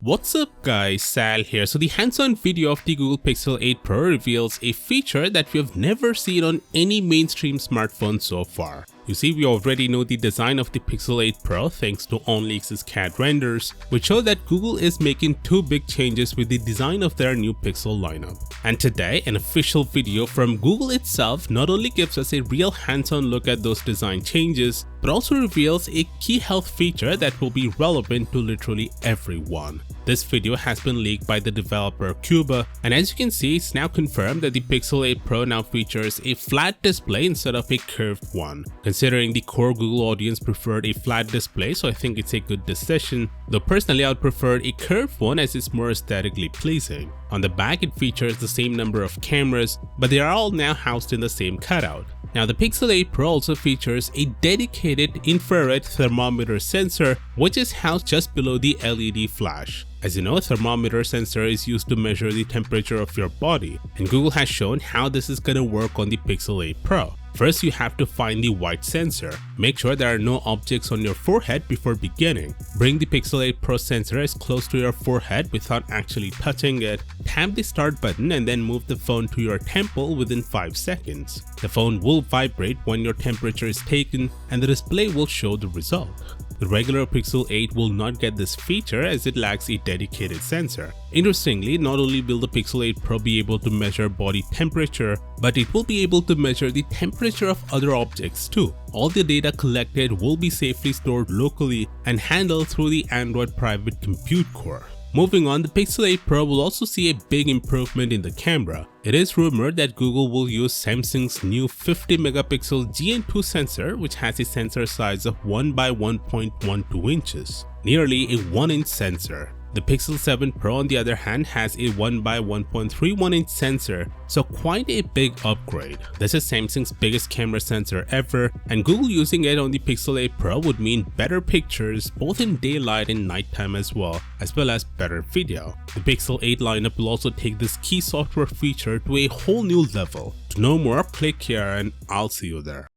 What's up guys, Sal here. So the hands-on video of the Google Pixel 8 Pro reveals a feature that we have never seen on any mainstream smartphone so far. You see, we already know the design of the Pixel 8 Pro thanks to OnlyX's CAD renders, which show that Google is making two big changes with the design of their new Pixel lineup. And today, an official video from Google itself not only gives us a real hands-on look at those design changes, but also reveals a key health feature that will be relevant to literally everyone. This video has been leaked by the developer Cuba, and as you can see, it's now confirmed that the Pixel 8 Pro now features a flat display instead of a curved one. Considering the core Google audience preferred a flat display, so I think it's a good decision, though personally I would prefer a curved one as it's more aesthetically pleasing. On the back, it features the same number of cameras, but they are all now housed in the same cutout. Now the Pixel 8 Pro also features a dedicated infrared thermometer sensor, which is housed just below the LED flash. As you know, a thermometer sensor is used to measure the temperature of your body, and Google has shown how this is going to work on the Pixel 8 Pro. First, you have to find the white sensor. Make sure there are no objects on your forehead before beginning. Bring the Pixel 8 Pro sensor as close to your forehead without actually touching it. Tap the start button and then move the phone to your temple within 5 seconds. The phone will vibrate when your temperature is taken and the display will show the result. The regular Pixel 8 will not get this feature as it lacks a dedicated sensor. Interestingly, not only will the Pixel 8 Pro be able to measure body temperature, but it will be able to measure the temperature of other objects too. All the data collected will be safely stored locally and handled through the Android private compute core. Moving on, the Pixel 8 Pro will also see a big improvement in the camera. It is rumored that Google will use Samsung's new 50-megapixel GN2 sensor, which has a sensor size of 1 by 1.12 inches, nearly a 1-inch sensor. The Pixel 7 Pro on the other hand has a 1 by 1.31 inch sensor, so quite a big upgrade. This is Samsung's biggest camera sensor ever, and Google using it on the Pixel 8 Pro would mean better pictures both in daylight and nighttime as well as better video. The Pixel 8 lineup will also take this key software feature to a whole new level. To know more, click here and I'll see you there.